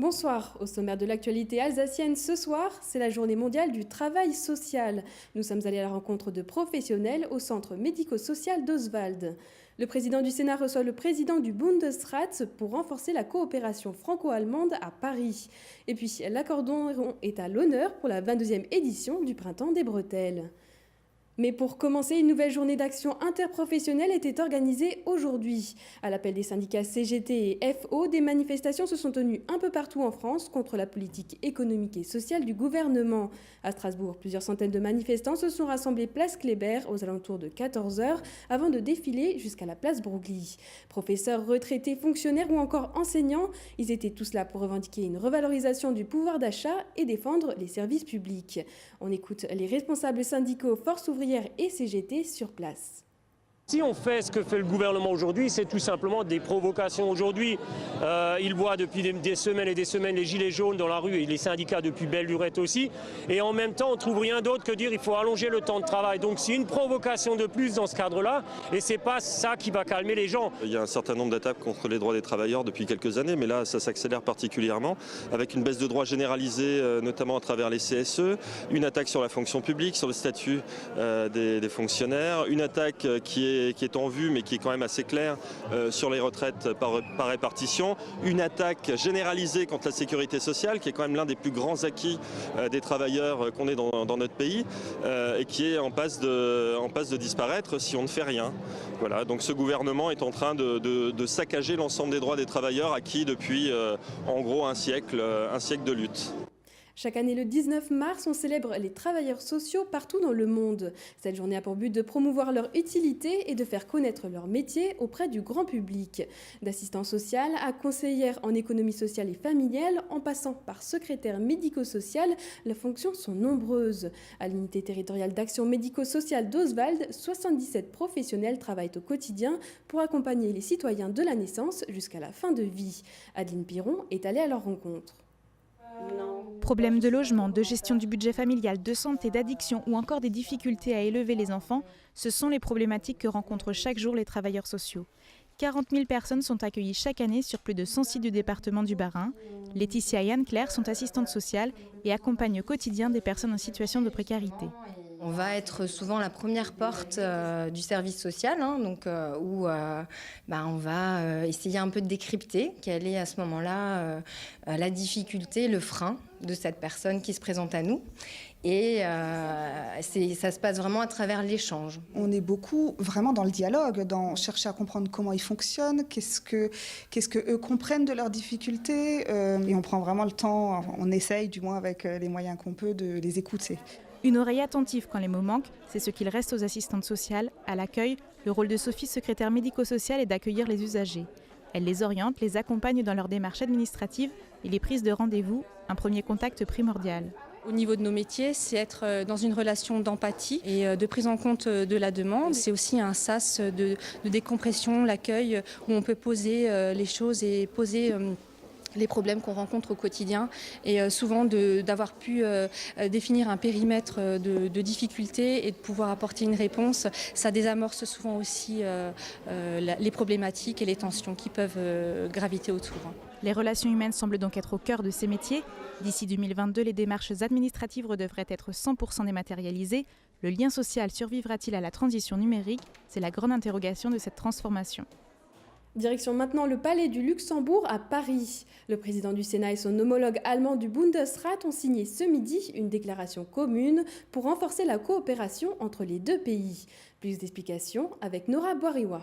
Bonsoir, au sommaire de l'actualité alsacienne ce soir, c'est la journée mondiale du travail social. Nous sommes allés à la rencontre de professionnels au centre médico-social d'Oswald. Le président du Sénat reçoit le président du Bundesrat pour renforcer la coopération franco-allemande à Paris. Et puis l'accordéon est à l'honneur pour la 22e édition du Printemps des Bretelles. Mais pour commencer, une nouvelle journée d'action interprofessionnelle était organisée aujourd'hui. À l'appel des syndicats CGT et FO, des manifestations se sont tenues un peu partout en France contre la politique économique et sociale du gouvernement. À Strasbourg, plusieurs centaines de manifestants se sont rassemblés place Kléber aux alentours de 14 h avant de défiler jusqu'à la place Broglie. Professeurs, retraités, fonctionnaires ou encore enseignants, ils étaient tous là pour revendiquer une revalorisation du pouvoir d'achat et défendre les services publics. On écoute les responsables syndicaux Force ouvrière et CGT sur place. Si on fait ce que fait le gouvernement aujourd'hui, c'est tout simplement des provocations aujourd'hui. Il voit depuis des semaines et des semaines les gilets jaunes dans la rue et les syndicats depuis belle lurette aussi. Et en même temps, on ne trouve rien d'autre que dire qu'il faut allonger le temps de travail. Donc c'est une provocation de plus dans ce cadre-là et c'est pas ça qui va calmer les gens. Il y a un certain nombre d'attaques contre les droits des travailleurs depuis quelques années, mais là ça s'accélère particulièrement avec une baisse de droits généralisée, notamment à travers les CSE, une attaque sur la fonction publique, sur le statut des fonctionnaires, une attaque qui est en vue mais qui est quand même assez claire sur les retraites par répartition, une attaque généralisée contre la sécurité sociale qui est quand même l'un des plus grands acquis des travailleurs qu'on ait dans notre pays et qui est en passe de disparaître si on ne fait rien. Voilà, donc ce gouvernement est en train de saccager l'ensemble des droits des travailleurs acquis depuis en gros un siècle de lutte. Chaque année, le 19 mars, on célèbre les travailleurs sociaux partout dans le monde. Cette journée a pour but de promouvoir leur utilité et de faire connaître leur métier auprès du grand public. D'assistant social à conseillère en économie sociale et familiale, en passant par secrétaire médico-social, les fonctions sont nombreuses. À l'unité territoriale d'action médico-sociale d'Oswald, 77 professionnels travaillent au quotidien pour accompagner les citoyens de la naissance jusqu'à la fin de vie. Adeline Piron est allée à leur rencontre. Problèmes de logement, de gestion du budget familial, de santé, d'addiction ou encore des difficultés à élever les enfants, ce sont les problématiques que rencontrent chaque jour les travailleurs sociaux. 40 000 personnes sont accueillies chaque année sur plus de 100 sites du département du Bas-Rhin. Laetitia et Anne-Claire sont assistantes sociales et accompagnent au quotidien des personnes en situation de précarité. On va être souvent la première porte du service social, où on va essayer un peu de décrypter quelle est à ce moment-là la difficulté, le frein de cette personne qui se présente à nous. Et ça se passe vraiment à travers l'échange. On est beaucoup vraiment dans le dialogue, dans chercher à comprendre comment ils fonctionnent, qu'est-ce que eux comprennent de leurs difficultés. Et on prend vraiment le temps, on essaye du moins avec les moyens qu'on peut de les écouter. Une oreille attentive quand les mots manquent, c'est ce qu'il reste aux assistantes sociales. À l'accueil, le rôle de Sophie, secrétaire médico-sociale, est d'accueillir les usagers. Elle les oriente, les accompagne dans leur démarche administrative et les prises de rendez-vous, un premier contact primordial. Au niveau de nos métiers, c'est être dans une relation d'empathie et de prise en compte de la demande. C'est aussi un sas de décompression, l'accueil, où on peut poser les choses et poser les problèmes qu'on rencontre au quotidien et souvent d'avoir pu définir un périmètre de difficultés et de pouvoir apporter une réponse. Ça désamorce souvent aussi les problématiques et les tensions qui peuvent graviter autour. Les relations humaines semblent donc être au cœur de ces métiers. D'ici 2022, les démarches administratives devraient être 100% dématérialisées. Le lien social survivra-t-il à la transition numérique? C'est la grande interrogation de cette transformation. Direction maintenant le Palais du Luxembourg à Paris. Le président du Sénat et son homologue allemand du Bundesrat ont signé ce midi une déclaration commune pour renforcer la coopération entre les deux pays. Plus d'explications avec Nora Boiriwa.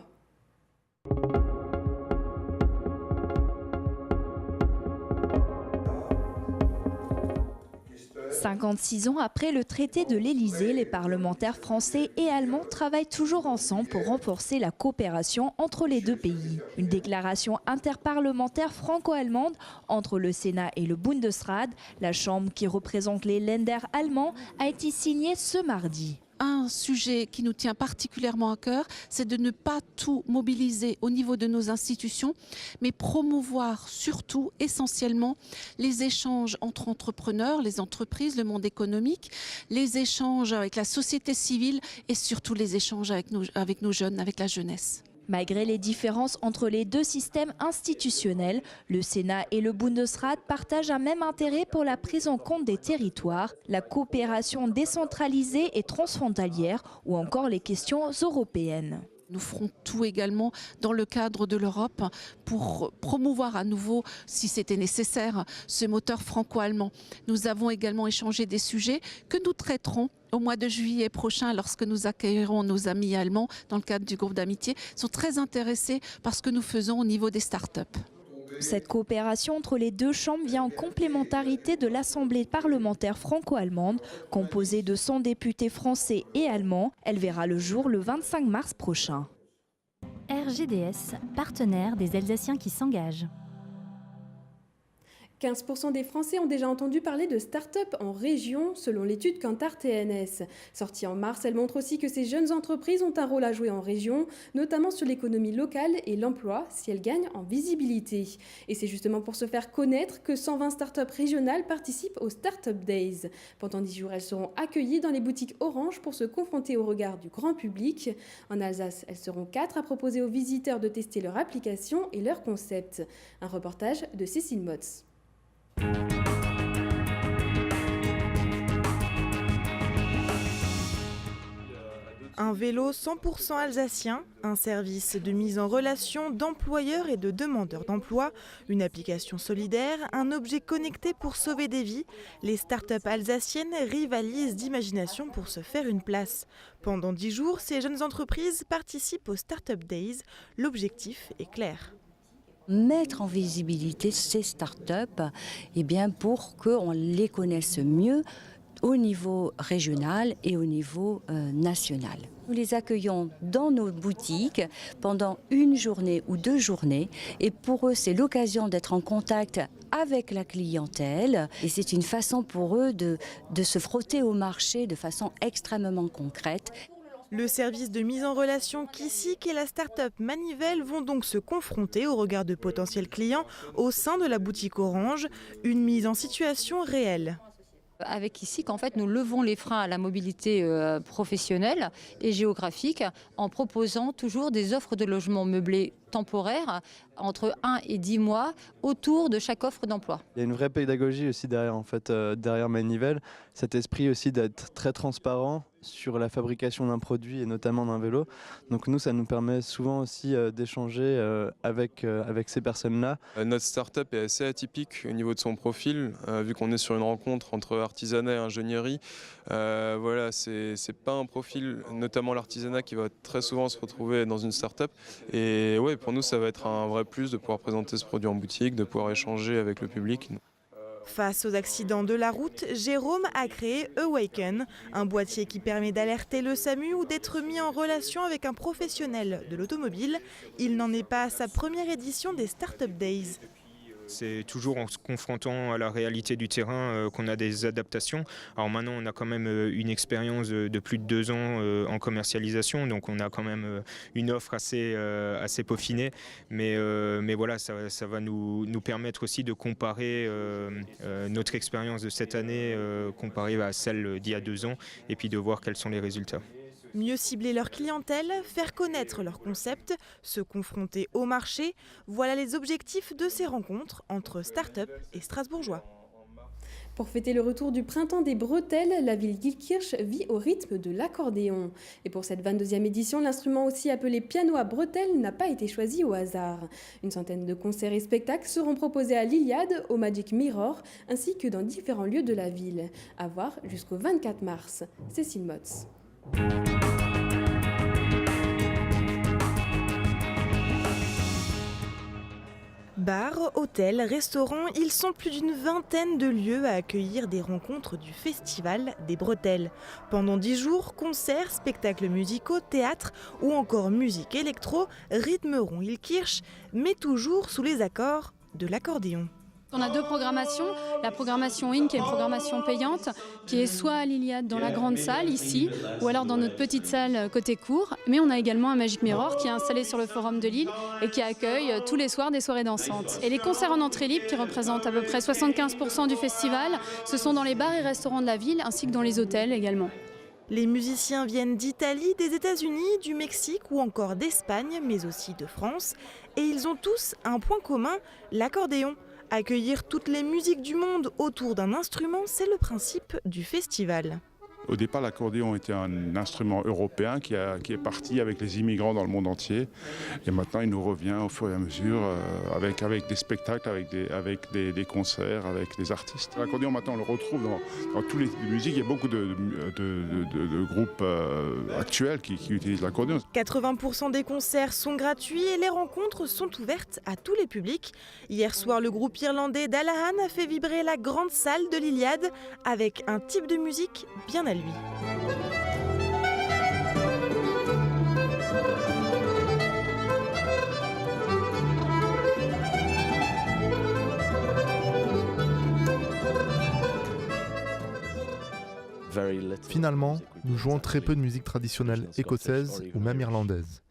56 ans après le traité de l'Élysée, les parlementaires français et allemands travaillent toujours ensemble pour renforcer la coopération entre les deux pays. Une déclaration interparlementaire franco-allemande entre le Sénat et le Bundesrat, la chambre qui représente les Länder allemands, a été signée ce mardi. Un sujet qui nous tient particulièrement à cœur, c'est de ne pas tout mobiliser au niveau de nos institutions, mais promouvoir surtout, essentiellement, les échanges entre entrepreneurs, les entreprises, le monde économique, les échanges avec la société civile et surtout les échanges avec nos jeunes, avec la jeunesse. Malgré les différences entre les deux systèmes institutionnels, le Sénat et le Bundesrat partagent un même intérêt pour la prise en compte des territoires, la coopération décentralisée et transfrontalière ou encore les questions européennes. Nous ferons tout également dans le cadre de l'Europe pour promouvoir à nouveau, si c'était nécessaire, ce moteur franco-allemand. Nous avons également échangé des sujets que nous traiterons au mois de juillet prochain lorsque nous accueillerons nos amis allemands dans le cadre du groupe d'amitié. Ils sont très intéressés par ce que nous faisons au niveau des start-up. Cette coopération entre les deux chambres vient en complémentarité de l'Assemblée parlementaire franco-allemande, composée de 100 députés français et allemands. Elle verra le jour le 25 mars prochain. RGDS, partenaire des Alsaciens qui s'engagent. 15% des Français ont déjà entendu parler de start-up en région, selon l'étude Kantar TNS. Sortie en mars, elle montre aussi que ces jeunes entreprises ont un rôle à jouer en région, notamment sur l'économie locale et l'emploi, si elles gagnent en visibilité. Et c'est justement pour se faire connaître que 120 start-up régionales participent aux Start-up Days. Pendant 10 jours, elles seront accueillies dans les boutiques Orange pour se confronter au regard du grand public. En Alsace, elles seront 4 à proposer aux visiteurs de tester leur application et leur concept. Un reportage de Cécile Motz. Un vélo 100% alsacien, un service de mise en relation d'employeurs et de demandeurs d'emploi, une application solidaire, un objet connecté pour sauver des vies. Les start-up alsaciennes rivalisent d'imagination pour se faire une place. Pendant 10 jours, ces jeunes entreprises participent aux Start-up Days. L'objectif est clair. Mettre en visibilité ces start-up pour qu'on les connaisse mieux au niveau régional et au niveau national. Nous les accueillons dans nos boutiques pendant 1 journée ou 2 journées et pour eux c'est l'occasion d'être en contact avec la clientèle et c'est une façon pour eux de se frotter au marché de façon extrêmement concrète. Le service de mise en relation Kissik et la start-up Manivelle vont donc se confronter au regard de potentiels clients au sein de la boutique Orange, une mise en situation réelle. Avec Kissik, en fait, nous levons les freins à la mobilité professionnelle et géographique en proposant toujours des offres de logement meublé temporaires entre 1 et 10 mois autour de chaque offre d'emploi. Il y a une vraie pédagogie aussi derrière Manivelle, cet esprit aussi d'être très transparent sur la fabrication d'un produit et notamment d'un vélo. Donc nous, ça nous permet souvent aussi d'échanger avec ces personnes-là. Notre start-up est assez atypique au niveau de son profil, vu qu'on est sur une rencontre entre artisanat et ingénierie. Voilà, c'est pas un profil, notamment l'artisanat, qui va très souvent se retrouver dans une start-up. Et ouais, pour nous, ça va être un vrai plus de pouvoir présenter ce produit en boutique, de pouvoir échanger avec le public. Face aux accidents de la route, Jérôme a créé Awaken, un boîtier qui permet d'alerter le SAMU ou d'être mis en relation avec un professionnel de l'automobile. Il n'en est pas à sa première édition des Start-up Days. C'est toujours en se confrontant à la réalité du terrain qu'on a des adaptations. Alors maintenant, on a quand même une expérience de plus de 2 ans en commercialisation, donc on a quand même une offre assez peaufinée. Mais voilà, ça va nous permettre aussi de comparer notre expérience de cette année comparée à celle d'il y a 2 ans, et puis de voir quels sont les résultats. Mieux cibler leur clientèle, faire connaître leur concept, se confronter au marché, voilà les objectifs de ces rencontres entre start-up et strasbourgeois. Pour fêter le retour du printemps des bretelles, la ville Gilkirch vit au rythme de l'accordéon. Et pour cette 22e édition, l'instrument aussi appelé piano à bretelles n'a pas été choisi au hasard. Une centaine de concerts et spectacles seront proposés à l'Iliade, au Magic Mirror, ainsi que dans différents lieux de la ville. À voir jusqu'au 24 mars. Cécile Motz. Bars, hôtels, restaurants, ils sont plus d'une vingtaine de lieux à accueillir des rencontres du Festival des Bretelles. Pendant 10 jours, concerts, spectacles musicaux, théâtre ou encore musique électro rythmeront Gilkirch, mais toujours sous les accords de l'accordéon. On a 2 programmations, la programmation IN qui est une programmation payante, qui est soit à l'Iliade dans la grande salle ici, ou alors dans notre petite salle côté cour, mais on a également un Magic Mirror qui est installé sur le forum de Lille et qui accueille tous les soirs des soirées dansantes. Et les concerts en entrée libre qui représentent à peu près 75% du festival, ce sont dans les bars et restaurants de la ville ainsi que dans les hôtels également. Les musiciens viennent d'Italie, des États-Unis, du Mexique ou encore d'Espagne, mais aussi de France. Et ils ont tous un point commun, l'accordéon. Accueillir toutes les musiques du monde autour d'un instrument, c'est le principe du festival. Au départ, l'accordéon était un instrument européen qui est parti avec les immigrants dans le monde entier. Et maintenant, il nous revient au fur et à mesure avec des spectacles, avec des concerts, avec des artistes. L'accordéon, maintenant, on le retrouve dans toutes les musiques. Il y a beaucoup de groupes actuels qui utilisent l'accordéon. 80% des concerts sont gratuits et les rencontres sont ouvertes à tous les publics. Hier soir, le groupe irlandais d'Alahan a fait vibrer la grande salle de l'Iliade avec un type de musique bien à lui. Finalement, nous jouons très peu de musique traditionnelle écossaise ou même irlandaise.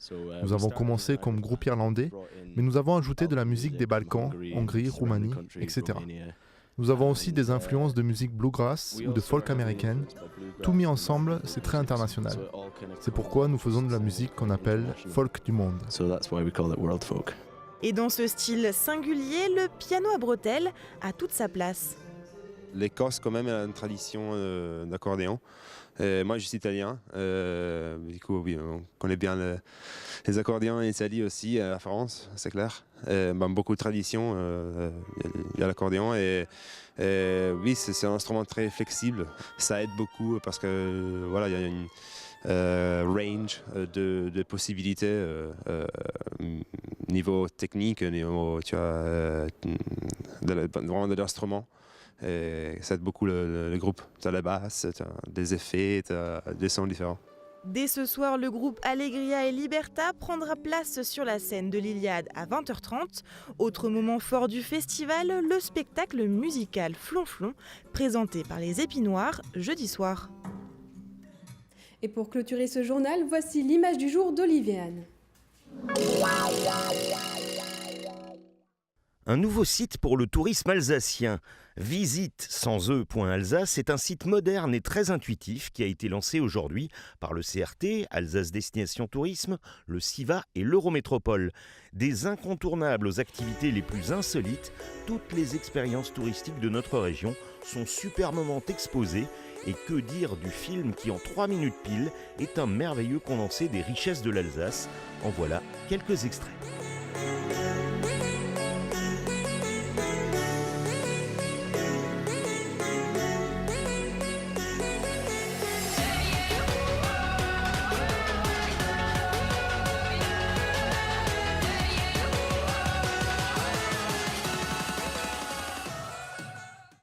Nous avons commencé comme groupe irlandais, mais nous avons ajouté de la musique des Balkans, Hongrie, Roumanie, etc. Nous avons aussi des influences de musique bluegrass ou de folk américaine. Tout mis ensemble, c'est très international. C'est pourquoi nous faisons de la musique qu'on appelle folk du monde. Et dans ce style singulier, le piano à bretelles a toute sa place. L'Écosse quand même a une tradition d'accordéon. Moi je suis italien, du coup oui, on connaît bien les accordéons en Italie aussi, la France, c'est clair. Beaucoup de traditions, il y a l'accordéon et oui c'est un instrument très flexible, ça aide beaucoup parce que voilà il y a une range de possibilités niveau technique, niveau tu vois, vraiment de l'instrument. Et ça aide beaucoup le groupe. Tu as la basse, tu as des effets, tu as des sons différents. Dès ce soir, le groupe Allegria et Liberta prendra place sur la scène de l'Iliade à 20h30. Autre moment fort du festival, le spectacle musical Flonflon, présenté par les Épinoirs jeudi soir. Et pour clôturer ce journal, voici l'image du jour d'Olivier Anne. Un nouveau site pour le tourisme alsacien. Visite sans e.alsace est un site moderne et très intuitif qui a été lancé aujourd'hui par le CRT, Alsace Destination Tourisme, le SIVA et l'Eurométropole. Des incontournables aux activités les plus insolites, toutes les expériences touristiques de notre région sont superbement exposées. Et que dire du film qui en 3 minutes pile est un merveilleux condensé des richesses de l'Alsace. En voilà quelques extraits.